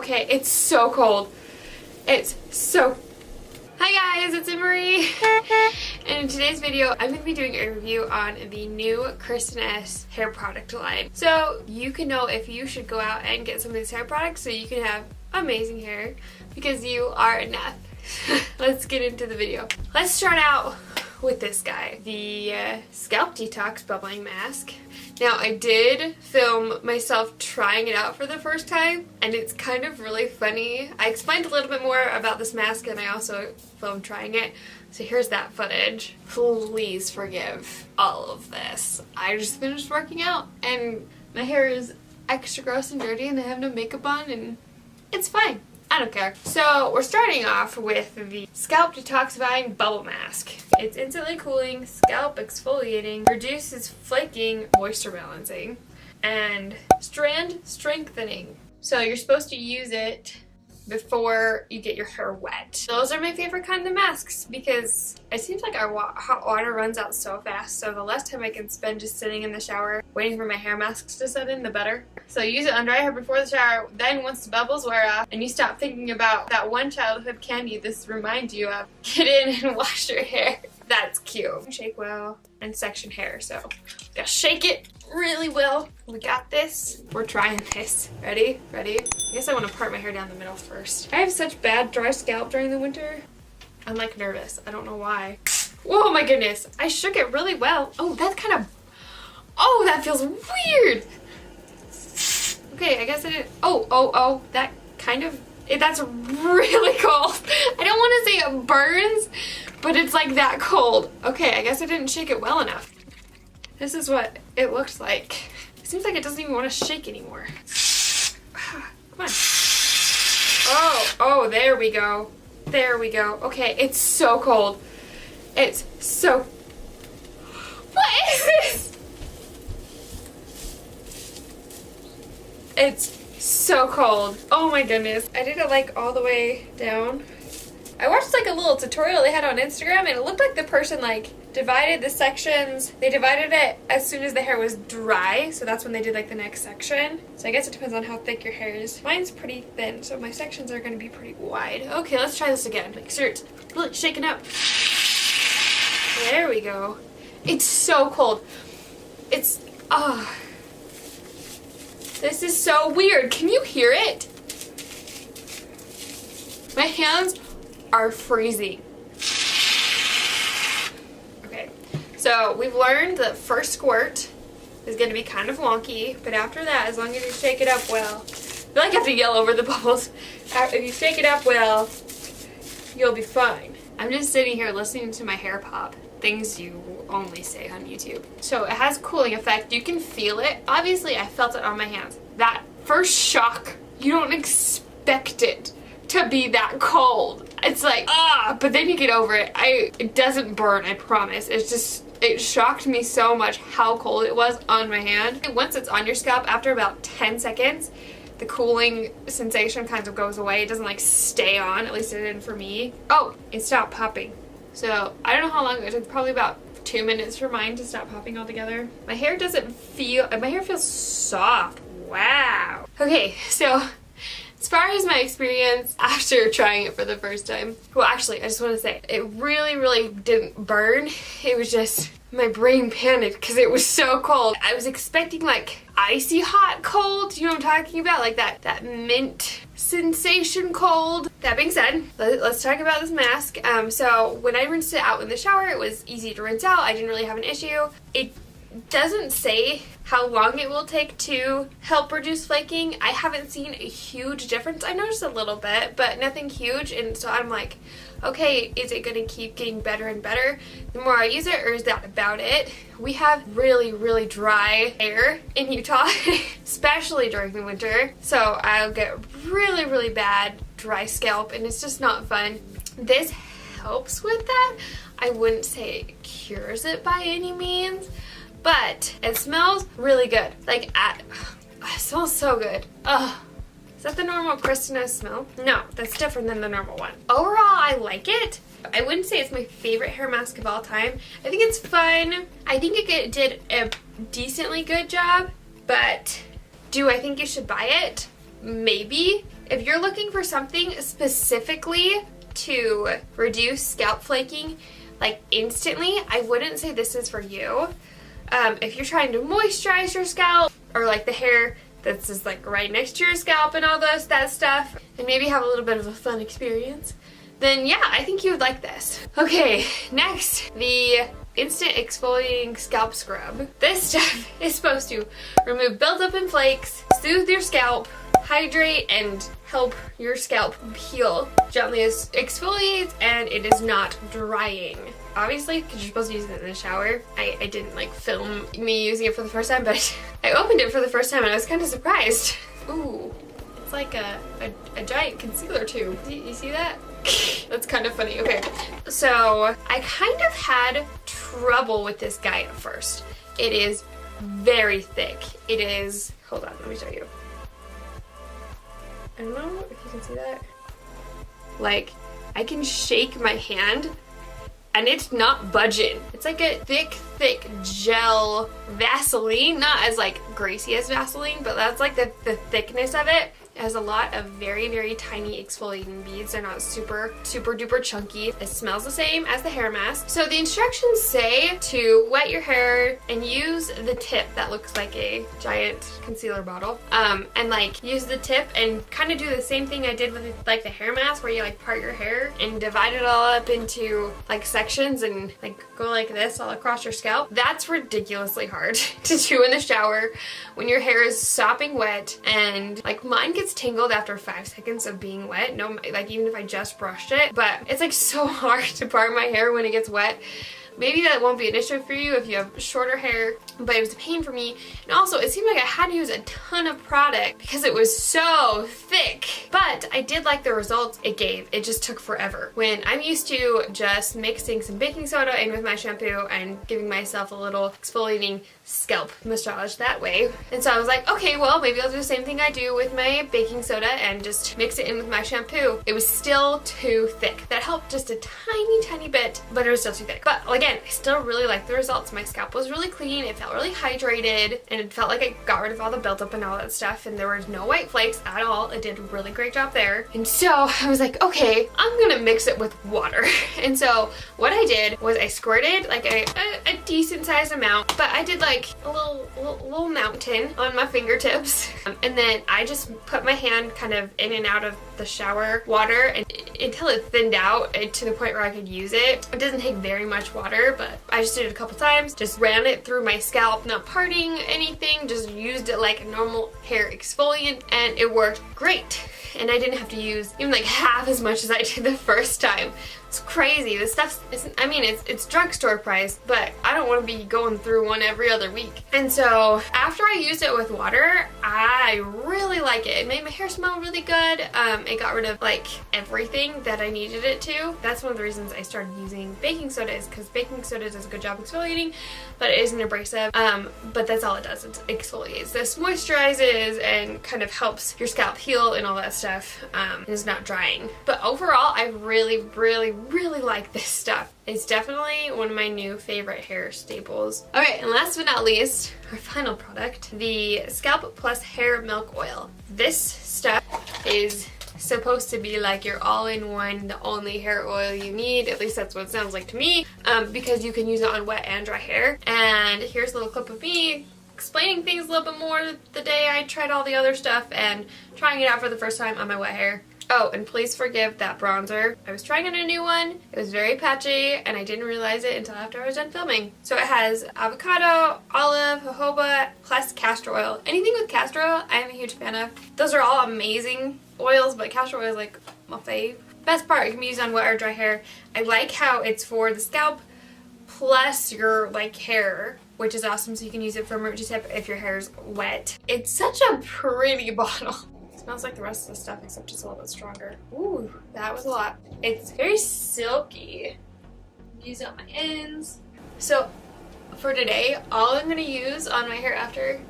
Okay, it's so cold. It's so... Hi guys, it's Emmarie. And in today's video, I'm going to be doing a review on the new Kristin Ess hair product line. So you can know if you should go out and get some of these hair products so you can have amazing hair, because you are enough. Let's get into the video. Let's start out with this guy, the Scalp Detox Bubbling Mask. Now, I did film myself trying it out for the first time, and it's kind of really funny. I explained a little bit more about this mask, and I also filmed trying it. So here's that footage. Please forgive all of this. I just finished working out, and my hair is extra gross and dirty, and I have no makeup on, and it's fine. I don't care. So we're starting off with the Scalp Detoxifying Bubble Mask. It's instantly cooling, scalp exfoliating, reduces flaking, moisture balancing, and strand strengthening. So you're supposed to use it before you get your hair wet. Those are my favorite kind of masks because it seems like our hot water runs out so fast, so the less time I can spend just sitting in the shower waiting for my hair masks to set in, the better. So use it on dry hair before the shower, then once the bubbles wear off and you stop thinking about that one childhood candy this reminds you of, get in and wash your hair. That's cute. Shake well and section hair, so gotta shake it really well. We got this. We're trying this. Ready? Ready? I guess I want to part my hair down the middle first. I have such bad dry scalp during the winter. I'm like nervous. I don't know why. Whoa, my goodness. I shook it really well. Oh, that's kind of... Oh, that feels weird. Okay, I guess I didn't... Oh, that kind of... That's really cold. I don't want to say it burns, but it's like that cold. Okay, I guess I didn't shake it well enough. This is what it looks like. It seems like it doesn't even want to shake anymore. Come on. Oh, there we go. There we go. Okay, it's so cold. It's so... What is this? It's so cold. Oh my goodness. I did it like all the way down. I watched like a little tutorial they had on Instagram, and it looked like the person like divided the sections. They divided it as soon as the hair was dry, so that's when they did like the next section. So I guess it depends on how thick your hair is. Mine's pretty thin, so my sections are going to be pretty wide. Okay, let's try this again. Make sure it's really shaken up. There we go. It's so cold. It's, this is so weird. Can you hear it? My hands are freezing. Okay, so we've learned that first squirt is going to be kind of wonky, but after that, as long as you shake it up well, I feel like I have to yell over the bubbles. If you shake it up well, you'll be fine. I'm just sitting here listening to my hair pop. Things you only say on YouTube. So it has a cooling effect. You can feel it. Obviously, I felt it on my hands. That first shock, you don't expect it to be that cold. It's like, but then you get over it. It doesn't burn, I promise. It's just, it shocked me so much how cold it was on my hand. Once it's on your scalp, after about 10 seconds, the cooling sensation kind of goes away. It doesn't like stay on, at least it didn't for me. Oh, it stopped popping. So I don't know how long it took, probably about 2 minutes for mine to stop popping altogether. My hair feels soft. Wow. Okay, so as far as my experience after trying it for the first time, well, actually, I just want to say, it really, really didn't burn. It was just, my brain panicked because it was so cold. I was expecting like icy hot cold, you know what I'm talking about? Like that mint sensation cold. That being said, let's talk about this mask. So when I rinsed it out in the shower, it was easy to rinse out. I didn't really have an issue. It doesn't say how long it will take to help reduce flaking. I haven't seen a huge difference. I noticed a little bit, but nothing huge, and so I'm like, okay, is it going to keep getting better and better the more I use it, or is that about it? We have really, really dry hair in Utah, especially during the winter, so I'll get really, really bad dry scalp, and it's just not fun. This helps with that. I wouldn't say it cures it by any means, but it smells really good. Like, it smells so good. Ugh. Is that the normal Kristin Ess smell? No, that's different than the normal one. Overall, I like it. I wouldn't say it's my favorite hair mask of all time. I think it's fun. I think it did a decently good job, but do I think you should buy it? Maybe. if you're looking for something specifically to reduce scalp flaking like instantly, I wouldn't say this is for you. If you're trying to moisturize your scalp, or like the hair that's just like right next to your scalp and all that stuff, and maybe have a little bit of a fun experience, then yeah, I think you would like this. Okay, next, the Instant Exfoliating Scalp Scrub. This stuff is supposed to remove buildup and flakes, soothe your scalp, hydrate, and help your scalp heal. Gently exfoliates, and it is not drying. Obviously, because you're supposed to use it in the shower. I didn't like film me using it for the first time, but I opened it for the first time and I was kind of surprised. Ooh, it's like a giant concealer tube. You see that? That's kind of funny. Okay, so I kind of had trouble with this guy at first. It is very thick. It is, hold on, let me show you. I don't know if you can see that. Like, I can shake my hand and it's not budging. It's like a thick gel Vaseline, not as like greasy as Vaseline, but that's like the thickness of it. It has a lot of very tiny exfoliating beads. They're not super duper chunky. It smells the same as the hair mask. So the instructions say to wet your hair and use the tip that looks like a giant concealer bottle. And like use the tip and kind of do the same thing I did with like the hair mask, where you like part your hair and divide it all up into like sections and like go like this all across your scalp. That's ridiculously hard to do in the shower when your hair is sopping wet, and like mine gets tangled after 5 seconds of being wet. No, like even if I just brushed it, but it's like so hard to part my hair when it gets wet. Maybe that won't be an issue for you if you have shorter hair, but it was a pain for me. And also, it seemed like I had to use a ton of product because it was so thick. But I did like the results it gave. It just took forever. When I'm used to just mixing some baking soda in with my shampoo and giving myself a little exfoliating scalp massage that way. And so I was like, okay, well, maybe I'll do the same thing I do with my baking soda and just mix it in with my shampoo. It was still too thick. That helped just a tiny bit, but it was still too thick. But again, I still really liked the results. My scalp was really clean, it felt really hydrated, and it felt like it got rid of all the buildup and all that stuff, and there was no white flakes at all. It did a really great job there. And so I was like, okay, I'm gonna mix it with water. And so what I did was I squirted like a decent sized amount, but I did like a little mountain on my fingertips, and then I just put my hand kind of in and out of the shower water and until it thinned out to the point where I could use it. It doesn't take very much water, but I just did it a couple times. Just ran it through my scalp, not parting anything, just used it like a normal hair exfoliant, and it worked great. And I didn't have to use even like half as much as I did the first time. It's crazy. This stuff isn't, I mean, it's drugstore price, but I don't want to be going through one every other week. And so after I used it with water, I really like it. It made my hair smell really good. It got rid of like everything that I needed it to. That's one of the reasons I started using baking soda, is because baking soda does a good job exfoliating, but it isn't abrasive. But that's all it does. It exfoliates. This moisturizes and kind of helps your scalp heal and all that stuff. And is not drying. But overall, I really like this stuff. It's definitely one of my new favorite hair staples. Alright, and last but not least, our final product, the Scalp Plus Hair Milk Oil. This stuff is supposed to be like your all-in-one, the only hair oil you need. At least that's what it sounds like to me, because you can use it on wet and dry hair. And here's a little clip of me explaining things a little bit more the day I tried all the other stuff and trying it out for the first time on my wet hair. Oh, and please forgive that bronzer. I was trying on a new one. It was very patchy, and I didn't realize it until after I was done filming. So it has avocado, olive, jojoba, plus castor oil. Anything with castor oil, I am a huge fan of. Those are all amazing oils, but castor oil is like my fave. Best part, it can be used on wet or dry hair. I like how it's for the scalp plus your like hair, which is awesome, so you can use it for emergency tip if your hair is wet. It's such a pretty bottle. Smells like the rest of the stuff, except it's a little bit stronger. Ooh, that was a lot. It's very silky. Use it on my ends. So for today, all I'm gonna use on my hair after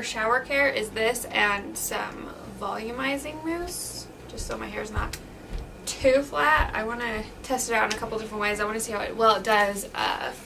shower care is this and some volumizing mousse, just so my hair's not too flat. I want to test it out in a couple different ways. I want to see how well it does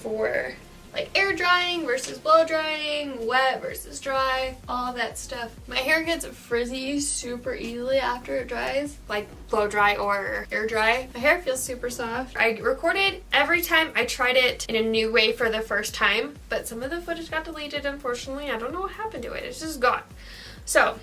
for like air drying versus blow drying, wet versus dry, all that stuff. My hair gets frizzy super easily after it dries, like blow dry or air dry. My hair feels super soft. I recorded every time I tried it in a new way for the first time, but some of the footage got deleted, unfortunately. I don't know what happened to it. It's just gone. So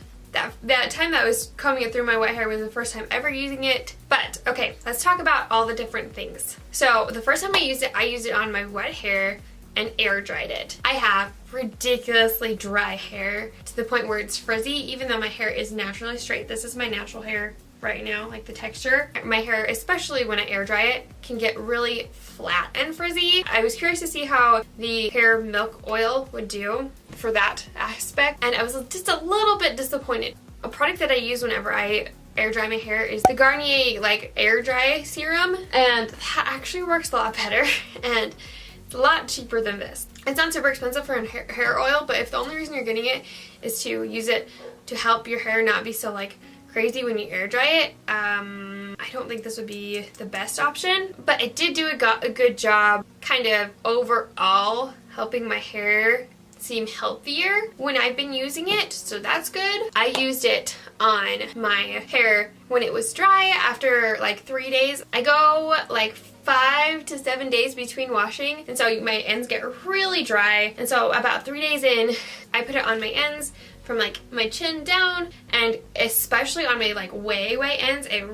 that time that I was combing it through my wet hair was the first time ever using it. But okay, let's talk about all the different things. So the first time I used it on my wet hair and air dried it. I have ridiculously dry hair to the point where it's frizzy, even though my hair is naturally straight. This is my natural hair right now, like the texture. My hair, especially when I air dry it, can get really flat and frizzy. I was curious to see how the hair milk oil would do for that aspect, and I was just a little bit disappointed. A product that I use whenever I air dry my hair is the Garnier like air dry serum, and that actually works a lot better and a lot cheaper than this. It's not super expensive for a hair oil, but if the only reason you're getting it is to use it to help your hair not be so like crazy when you air dry it, I don't think this would be the best option. But it did do a good job kind of overall helping my hair seem healthier when I've been using it, so that's good. I used it on my hair when it was dry after like 3 days. I go like 5 to 7 days between washing, and so my ends get really dry, and so about 3 days in I put it on my ends from like my chin down, and especially on my like way ends. It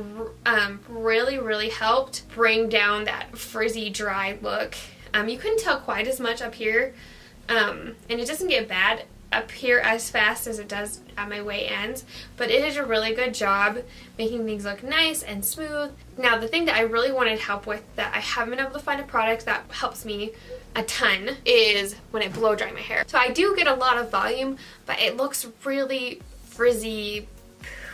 really helped bring down that frizzy dry look. You couldn't tell quite as much up here, and it doesn't get bad up here as fast as it does at my way ends, but it did a really good job making things look nice and smooth. Now the thing that I really wanted help with that I haven't been able to find a product that helps me a ton is when I blow dry my hair. So I do get a lot of volume, but it looks really frizzy,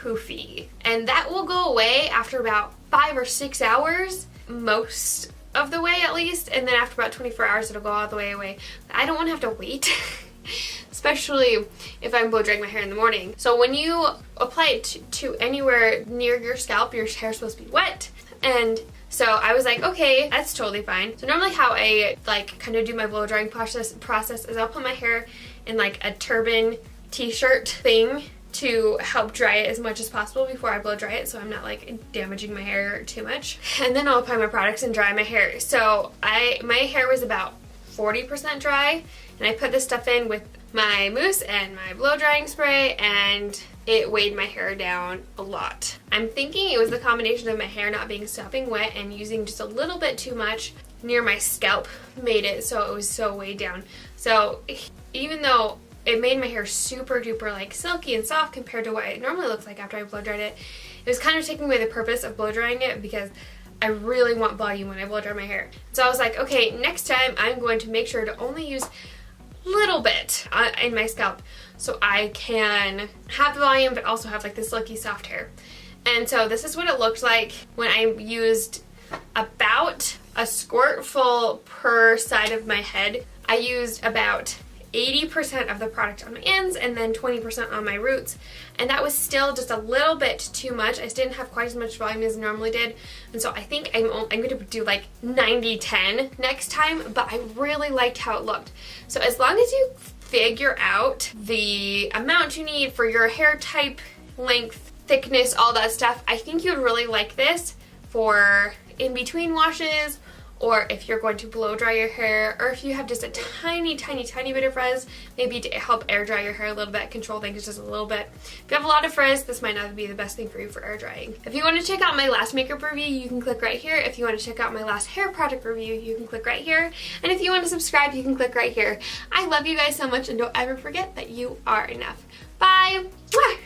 poofy, and that will go away after about 5 or 6 hours, most of the way at least, and then after about 24 hours it'll go all the way away. I don't want to have to wait especially if I'm blow drying my hair in the morning. So when you apply it to anywhere near your scalp, your hair's supposed to be wet, and so I was like, okay, that's totally fine. So normally how I like kind of do my blow drying process is I'll put my hair in like a turban t-shirt thing to help dry it as much as possible before I blow dry it, so I'm not like damaging my hair too much. And then I'll apply my products and dry my hair. So my hair was about 40% dry, and I put this stuff in with my mousse and my blow drying spray, and it weighed my hair down a lot. I'm thinking it was the combination of my hair not being sopping wet and using just a little bit too much near my scalp made it so it was so weighed down. So even though it made my hair super duper like silky and soft compared to what it normally looks like after I blow dried it, it was kind of taking away the purpose of blow drying it, because I really want volume when I blow dry my hair. So I was like, okay, next time I'm going to make sure to only use a little bit in my scalp so I can have the volume but also have like this silky soft hair. And so this is what it looked like when I used about a squirt full per side of my head. I used about 80% of the product on my ends and then 20% on my roots, and that was still just a little bit too much. I just didn't have quite as much volume as I normally did, and so I think I'm going to do like 90-10 next time, but I really liked how it looked. So as long as you figure out the amount you need for your hair type, length, thickness, all that stuff, I think you'd really like this for in between washes, or if you're going to blow dry your hair, or if you have just a tiny bit of frizz, maybe to help air dry your hair a little bit, control things just a little bit. If you have a lot of frizz, this might not be the best thing for you for air drying. If you want to check out my last makeup review, you can click right here. If you want to check out my last hair product review, you can click right here. And if you want to subscribe, you can click right here. I love you guys so much, and don't ever forget that you are enough. Bye! Mwah!